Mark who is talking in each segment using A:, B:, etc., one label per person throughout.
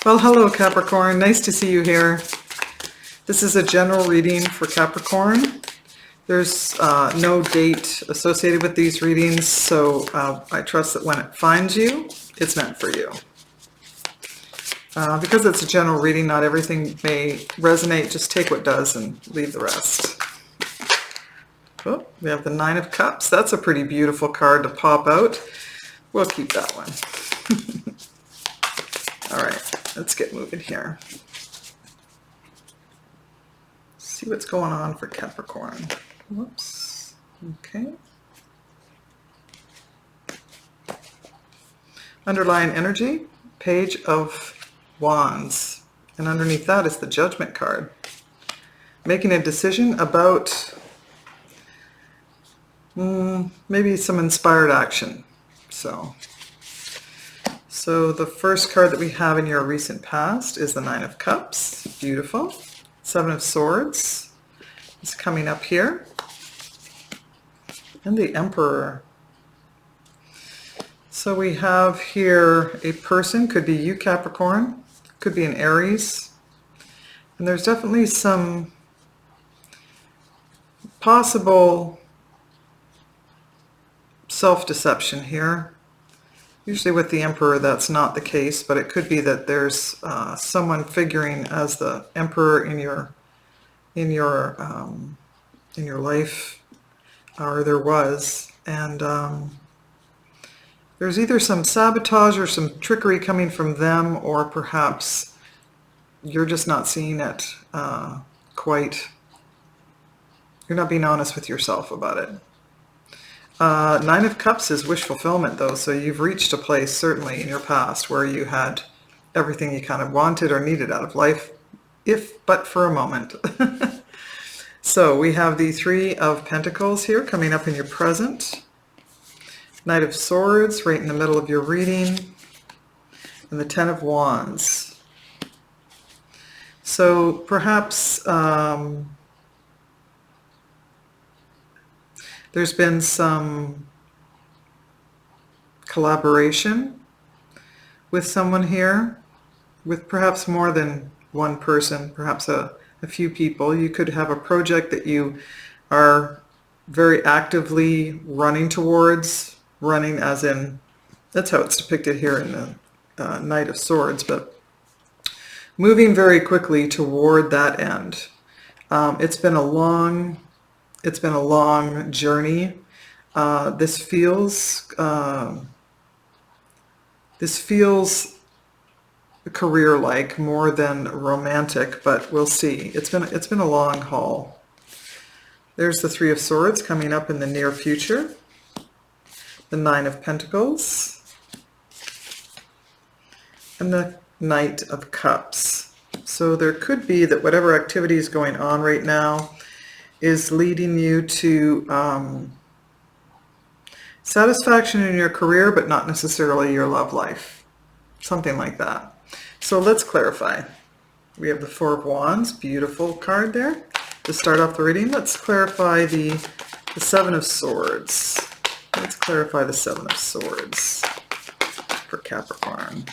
A: Well, hello Capricorn, nice to see you here. This is a general reading for Capricorn. There's no date associated with these readings, so I trust that when it finds you, it's meant for you. Because it's a general reading, not everything may resonate. Just take what does and leave the rest. Oh, we have the Nine of Cups. That's a pretty beautiful card to pop out. We'll keep that one. All right, let's get moving here. See what's going on for Capricorn. Whoops. Okay. Underlying energy, Page of Wands. And underneath that is the Judgment card. Making a decision about maybe some inspired action. So the first card that we have in your recent past is the Nine of Cups. Beautiful. Seven of Swords is coming up here. And the Emperor. So we have here a person, could be you Capricorn, could be an Aries. And there's definitely some possible self-deception here. Usually with the Emperor that's not the case, but it could be that there's someone figuring as the Emperor in your life, or there was, and there's either some sabotage or some trickery coming from them, or perhaps you're just not seeing it quite. You're not being honest with yourself about it. Nine of Cups is wish fulfillment, though, so you've reached a place, certainly, in your past where you had everything you kind of wanted or needed out of life, if but for a moment. So we have the Three of Pentacles here coming up in your present. Knight of Swords right in the middle of your reading. And the Ten of Wands. So perhaps there's been some collaboration with someone here, with perhaps more than one person, perhaps a few people. You could have a project that you are very actively running towards, running as in, that's how it's depicted here in the Knight of Swords, but moving very quickly toward that end. It's been a long journey. This feels career-like more than romantic, but we'll see. It's been a long haul. There's the Three of Swords coming up in the near future. The Nine of Pentacles. And the Knight of Cups. So there could be that whatever activity is going on right now is leading you to satisfaction in your career, but not necessarily your love life. Something like that. So let's clarify. We have the Four of Wands, beautiful card there. To start off the reading, let's clarify the Seven of Swords. Let's clarify the Seven of Swords for Capricorn.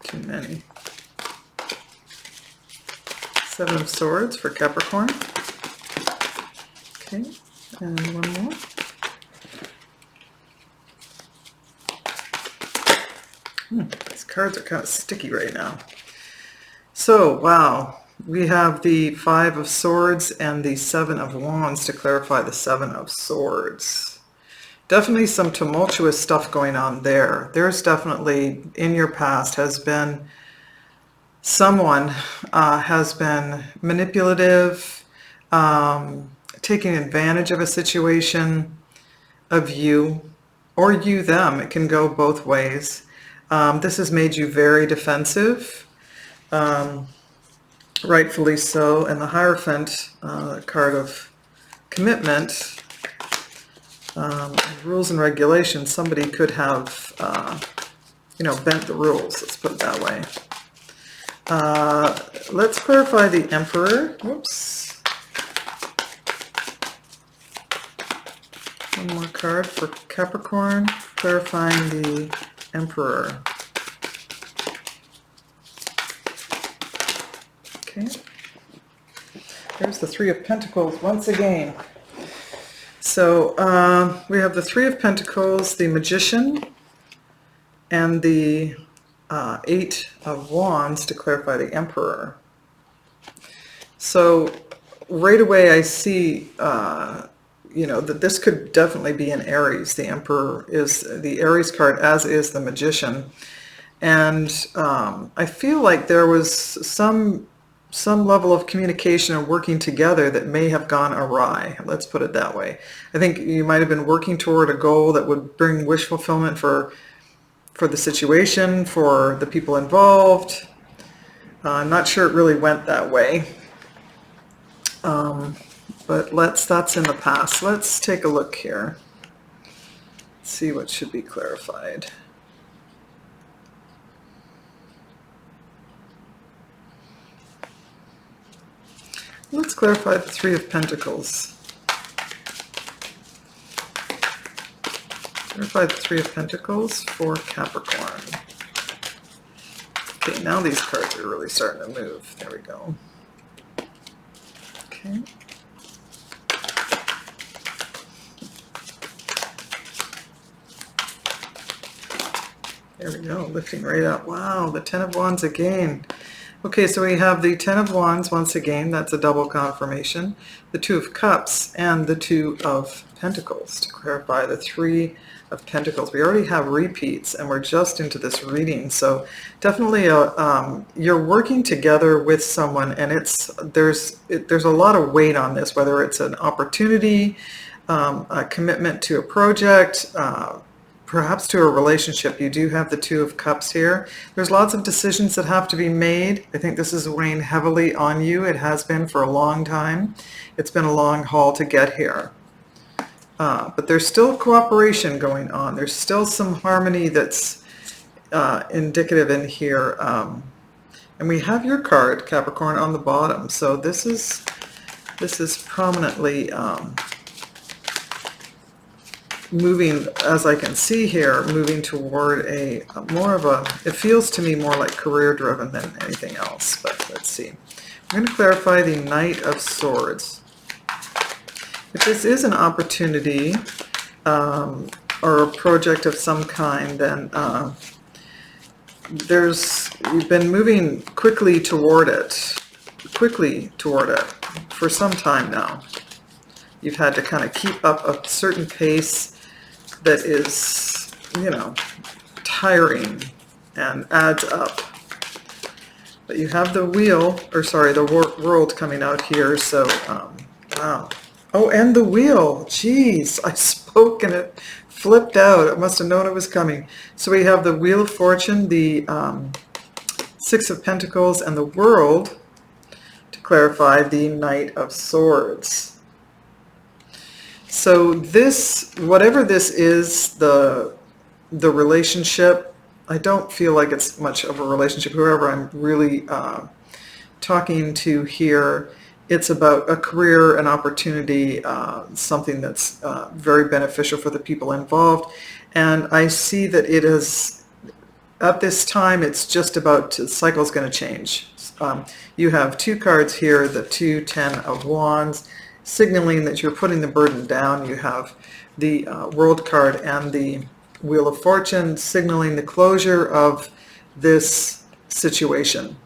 A: Too many. Seven of Swords for Capricorn. Okay, and one more. These cards are kind of sticky right now. So, wow, we have the Five of Swords and the Seven of Wands to clarify the Seven of Swords. Definitely some tumultuous stuff going on there. There's definitely, in your past, has been someone has been manipulative, taking advantage of a situation, of you, or you them. It can go both ways. This has made you very defensive, rightfully so. And the Hierophant, card of commitment, rules and regulations. Somebody could have, bent the rules. Let's put it that way. Let's clarify the Emperor. Whoops. One more card for Capricorn, clarifying the Emperor. Okay. There's the Three of Pentacles once again. So we have the Three of Pentacles, the Magician, and the Eight of Wands to clarify the Emperor. So right away I see, that this could definitely be an Aries. The Emperor is the Aries card, as is the Magician. And I feel like there was some level of communication and working together that may have gone awry. Let's put it that way. I think you might have been working toward a goal that would bring wish fulfillment for the situation, for the people involved. I'm not sure it really went that way. But that's in the past. Let's take a look here. See what should be clarified. Let's clarify the Three of Pentacles. Clarify the Three of Pentacles for Capricorn. Okay, now these cards are really starting to move. There we go. Okay. There we go, lifting right up. Wow, the Ten of Wands again. Okay, so we have the Ten of Wands once again. That's a double confirmation. The Two of Cups and the Two of Pentacles to clarify the Three of Pentacles. We already have repeats and we're just into this reading. So definitely you're working together with someone, and there's a lot of weight on this, whether it's an opportunity, a commitment to a project, perhaps to a relationship. You do have the Two of Cups here. There's lots of decisions that have to be made. I think this is weighing heavily on you. It has been for a long time. It's been a long haul to get here. But there's still cooperation going on. There's still some harmony that's indicative in here. And we have your card, Capricorn, on the bottom. So this is prominently moving, as I can see here, moving toward a more of a, it feels to me more like career driven than anything else, but let's see. I'm going to clarify the Knight of Swords. If this is an opportunity or a project of some kind, then you've been moving quickly toward it for some time now. You've had to kind of keep up a certain pace that is, tiring and adds up. But you have the wheel, or sorry, the world coming out here, so, wow. Oh, and the wheel. Jeez, I spoke and it flipped out. I must have known it was coming. So we have the Wheel of Fortune, the Six of Pentacles, and the World to clarify the Knight of Swords. So this, whatever this is, the relationship, I don't feel like it's much of a relationship. Whoever I'm really talking to here, it's about a career, an opportunity, something that's very beneficial for the people involved. And I see that it is, at this time, it's just about, the cycle's going to change. You have two cards here, the Ten of Wands, signaling that you're putting the burden down. You have the World card and the Wheel of Fortune, signaling the closure of this situation.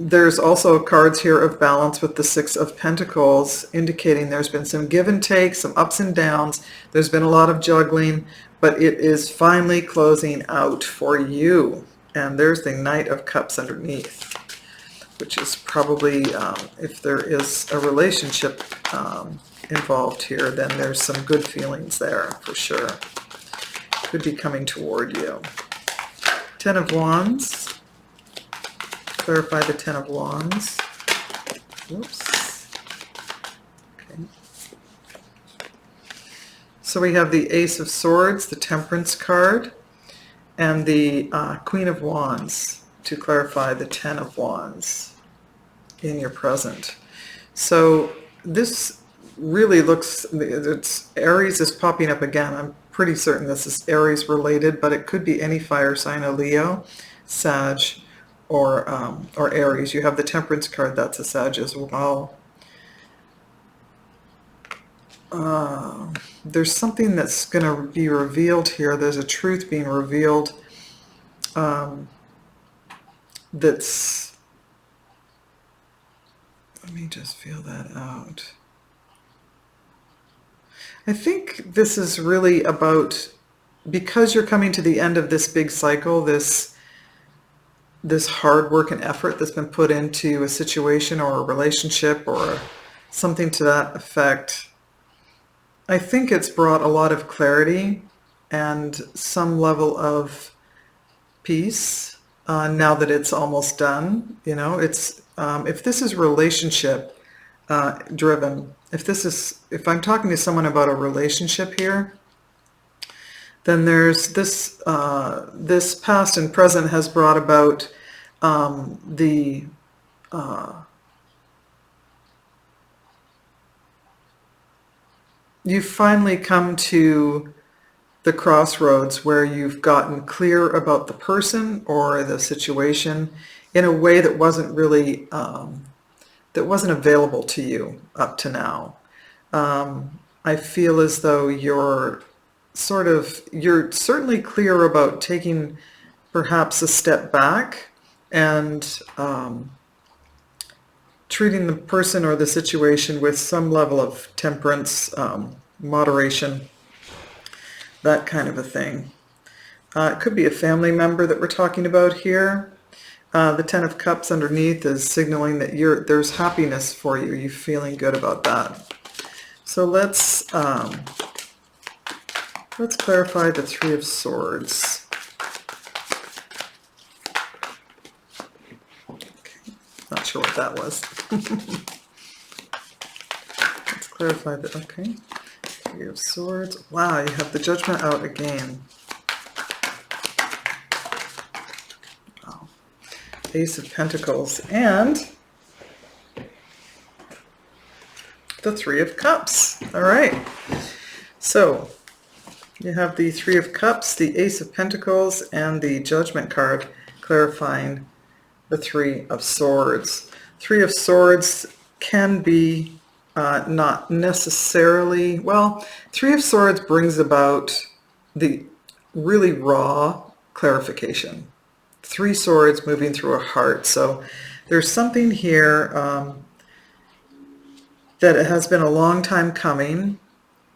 A: There's also cards here of balance with the Six of Pentacles, indicating there's been some give and take, some ups and downs. There's been a lot of juggling, but it is finally closing out for you. And there's the Knight of Cups underneath, which is probably, if there is a relationship involved here, then there's some good feelings there for sure. Could be coming toward you. Ten of Wands. Clarify the Ten of Wands. Whoops. Okay. So we have the Ace of Swords, the Temperance card, and the Queen of Wands to clarify the Ten of Wands in your present. So this really looks, it's Aries is popping up again. I'm pretty certain this is Aries related, but it could be any fire sign, a Leo, Sag, or Aries. You have the Temperance card, that's a Sag as well. There's something that's going to be revealed here. There's a truth being revealed that's, let me just feel that out. I think this is really about, because you're coming to the end of this big cycle, this hard work and effort that's been put into a situation or a relationship or something to that effect. I think it's brought a lot of clarity and some level of peace now that it's almost done. You know, it's if this is relationship driven, if I'm talking to someone about a relationship here, then there's this this past and present has brought about you've finally come to the crossroads where you've gotten clear about the person or the situation in a way that wasn't really that wasn't available to you up to now. I feel as though you're certainly clear about taking perhaps a step back and treating the person or the situation with some level of temperance, moderation, that kind of a thing. It could be a family member that we're talking about here. The Ten of Cups underneath is signaling that there's happiness for you. You're feeling good about that. So let's clarify the Three of Swords. Okay, not sure what that was. Let's clarify that. Okay, Three of Swords. Wow, you have the Judgment out again. Wow. Ace of Pentacles and the Three of Cups. All right. So you have the Three of Cups, the Ace of Pentacles, and the Judgment card clarifying the Three of Swords. Three of Swords can be not necessarily, well, Three of Swords brings about the really raw clarification. Three swords moving through a heart. So there's something here that it has been a long time coming.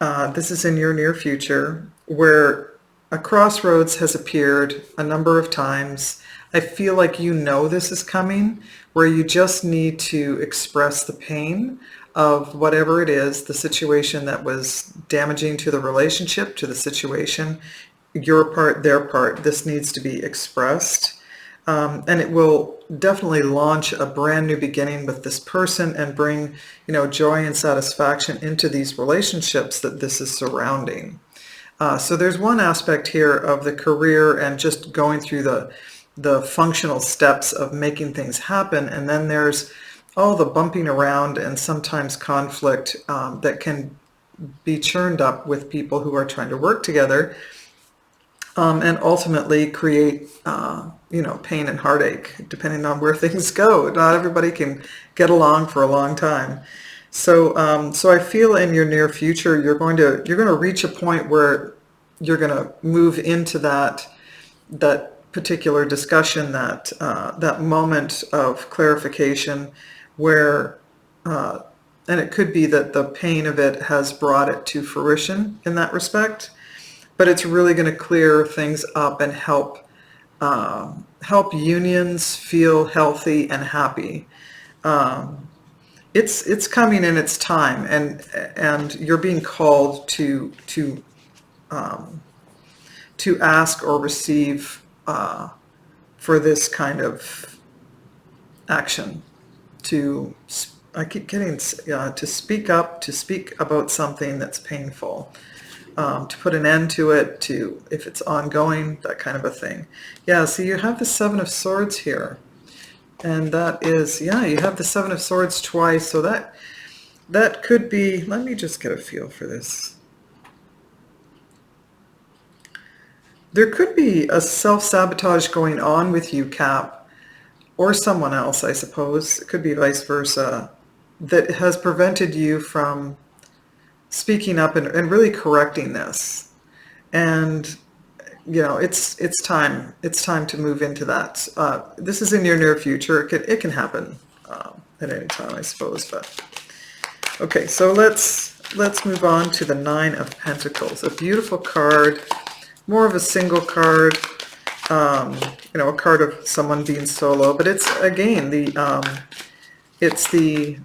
A: This is in your near future, where a crossroads has appeared a number of times. I feel like you know this is coming, where you just need to express the pain of whatever it is, the situation that was damaging to the relationship, to the situation, your part, their part. This needs to be expressed. And it will definitely launch a brand new beginning with this person and bring, joy and satisfaction into these relationships that this is surrounding. So there's one aspect here of the career and just going through the functional steps of making things happen. And then there's all the bumping around and sometimes conflict that can be churned up with people who are trying to work together. And ultimately create, pain and heartache, depending on where things go. Not everybody can get along for a long time. So I feel in your near future, you're going to reach a point where you're going to move into that particular discussion, that moment of clarification where, and it could be that the pain of it has brought it to fruition in that respect. But it's really going to clear things up and help unions feel healthy and happy. It's coming in its time, and you're being called to ask or receive for this kind of action. I keep getting to speak up, to speak about something that's painful. To put an end to it, if it's ongoing, that kind of a thing. Yeah, so you have the Seven of Swords here. And that is, you have the Seven of Swords twice. So that could be, let me just get a feel for this. There could be a self-sabotage going on with you, Cap, or someone else, I suppose. It could be vice versa, that has prevented you from speaking up and really correcting this. And it's time. It's time to move into that. This is in your near future. It can happen at any time, I suppose. But okay, so let's move on to the Nine of Pentacles. A beautiful card, more of a single card. A card of someone being solo, but it's again it's the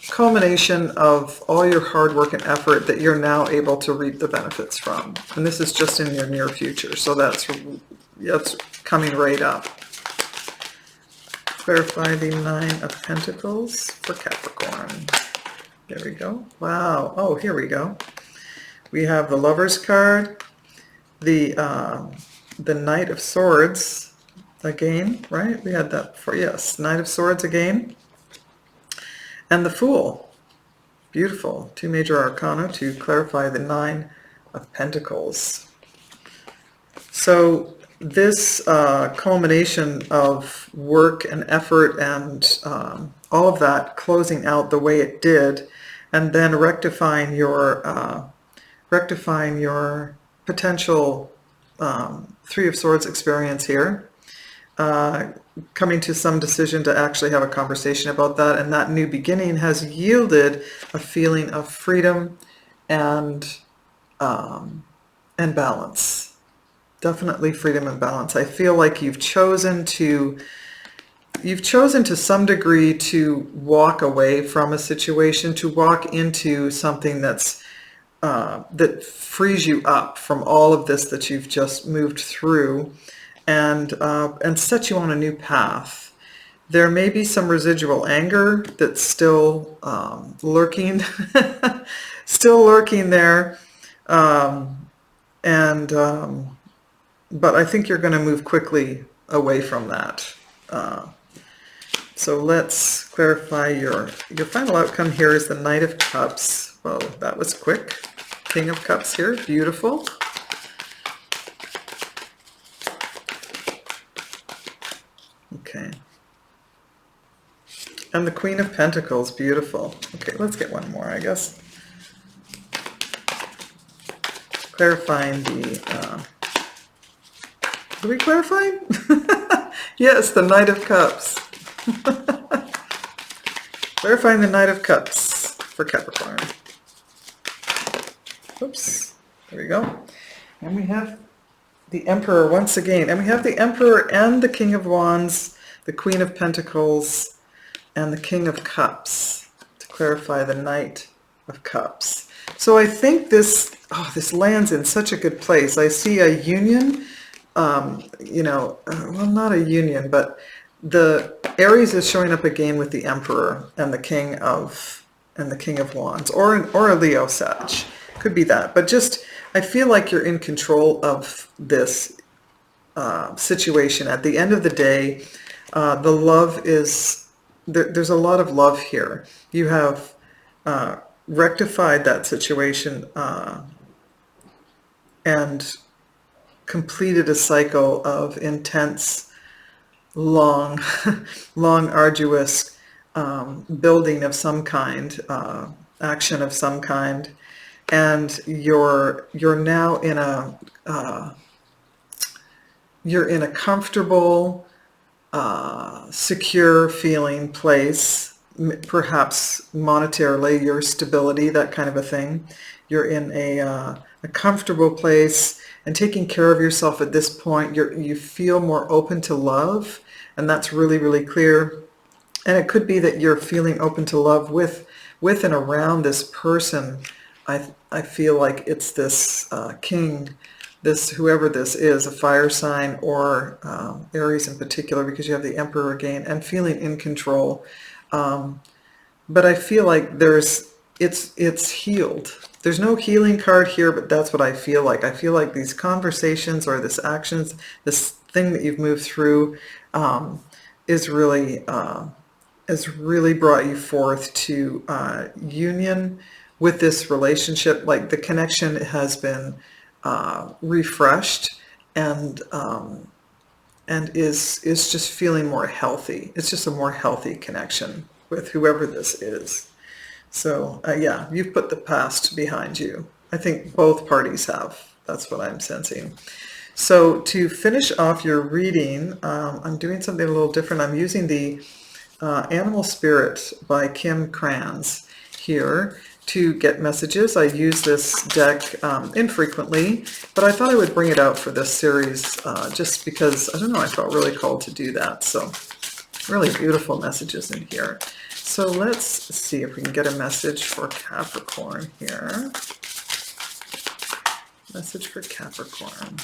A: culmination of all your hard work and effort that you're now able to reap the benefits from. And this is just in your near future, so that's coming right up. Clarify the Nine of Pentacles for Capricorn. There we go. Wow. Oh, here we go. We have the Lover's card, the Knight of Swords again, right? We had that before. Yes, Knight of Swords again. And the Fool. Beautiful. Two major arcana to clarify the Nine of Pentacles. So this culmination of work and effort and all of that closing out the way it did, and then rectifying your potential Three of Swords experience here, coming to some decision to actually have a conversation about that, and that new beginning has yielded a feeling of freedom and balance. Definitely freedom and balance. I feel like you've chosen to some degree to walk away from a situation, to walk into something that's that frees you up from all of this that you've just moved through, and set you on a new path. There may be some residual anger that's still lurking, still lurking there, but I think you're going to move quickly away from that. So let's clarify your final outcome here is the Knight of Cups. Well, that was quick. King of Cups here, beautiful. Okay. And the Queen of Pentacles, beautiful. Okay, let's get one more, I guess. Clarifying the... Are we clarifying? Yes, the Knight of Cups. Clarifying the Knight of Cups for Capricorn. Oops, there we go. And we have the Emperor once again. And we have the Emperor and the King of Wands, the Queen of Pentacles, and the King of Cups to clarify the Knight of Cups. So I think this lands in such a good place. I see a union, well, not a union, but the Aries is showing up again with the Emperor and the King of Wands, or a Leo Sag. Could be that, but just I feel like you're in control of this situation. At the end of the day, the love is there's a lot of love here. You have rectified that situation and completed a cycle of intense, long, arduous building of some kind, action of some kind. And you're now in a comfortable, secure feeling place, perhaps monetarily, your stability, that kind of a thing. You're in a comfortable place and taking care of yourself at this point. You feel more open to love, and that's really, really clear. And it could be that you're feeling open to love with and around this person. I feel like it's this king, this whoever this is, a fire sign, or Aries in particular, because you have the Emperor again, and feeling in control. But I feel like it's healed. There's no healing card here, but that's what I feel like. I feel like these conversations or this actions, this thing that you've moved through, is really has really brought you forth to union with this relationship. Like the connection has been refreshed and is just feeling more healthy. It's just a more healthy connection with whoever this is. So yeah, you've put the past behind you. I think both parties have. That's what I'm sensing. So to finish off your reading, I'm doing something a little different. I'm using the Animal Spirit by Kim Kranz here to get messages. I use this deck infrequently, but I thought I would bring it out for this series just because, I don't know, I felt really called to do that. So really beautiful messages in here. So let's see if we can get a message for Capricorn here. Message for Capricorn.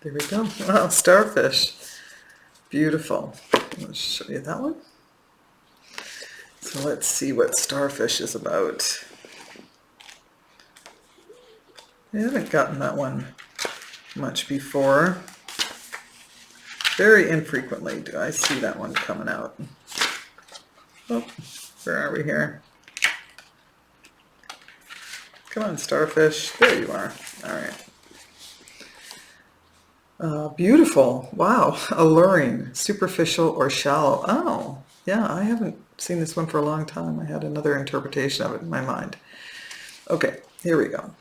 A: There we go. Wow, starfish. Beautiful. Let's show you that one. So let's see what starfish is about. I haven't gotten that one much before. Very infrequently do I see that one coming out. Oh, where are we here? Come on, starfish. There you are. All right. Beautiful. Wow. Alluring. Superficial or shallow. Oh, yeah. I haven't seen this one for a long time. I had another interpretation of it in my mind. Okay, here we go.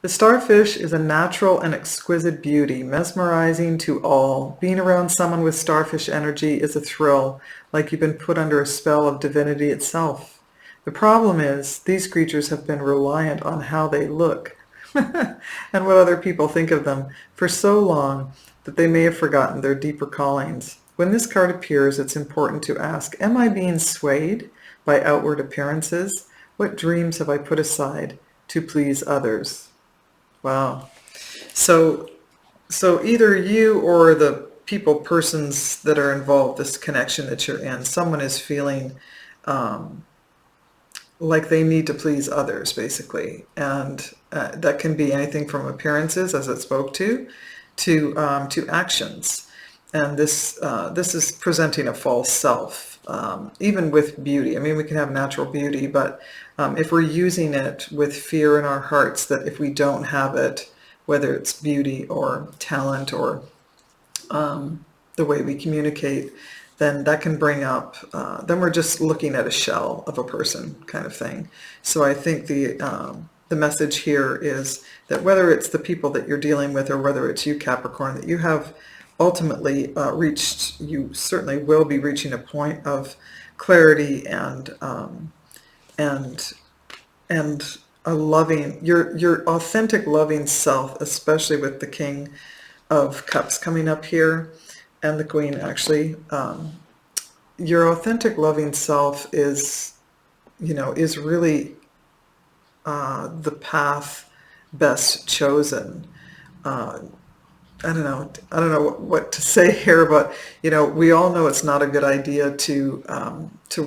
A: The starfish is a natural and exquisite beauty, mesmerizing to all. Being around someone with starfish energy is a thrill, like you've been put under a spell of divinity itself. The problem is, these creatures have been reliant on how they look and what other people think of them for so long that they may have forgotten their deeper callings. When this card appears, it's important to ask, am I being swayed by outward appearances? What dreams have I put aside to please others? Wow. So either you or the persons that are involved, this connection that you're in, someone is feeling like they need to please others, basically. And that can be anything from appearances, as it spoke to actions. And this is presenting a false self, even with beauty. I mean, we can have natural beauty, but if we're using it with fear in our hearts that if we don't have it, whether it's beauty or talent or the way we communicate, then that can bring up, then we're just looking at a shell of a person kind of thing. So I think the message here is that whether it's the people that you're dealing with or whether it's you, Capricorn, that you have ultimately reached, you certainly will be reaching a point of clarity and a loving, your authentic loving self, especially with the King of Cups coming up here and the Queen actually. Your authentic loving self is really the path best chosen. I don't know what to say here, but we all know it's not a good idea to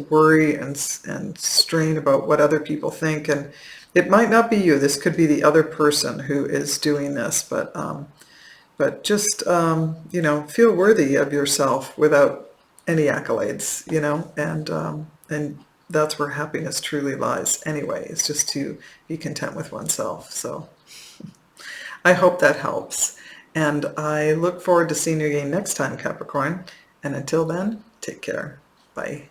A: worry and strain about what other people think, and it might not be you. This could be the other person who is doing this, but just feel worthy of yourself without any accolades, and that's where happiness truly lies. Anyway, it's just to be content with oneself. So I hope that helps. And I look forward to seeing you again next time, Capricorn. And until then, take care. Bye.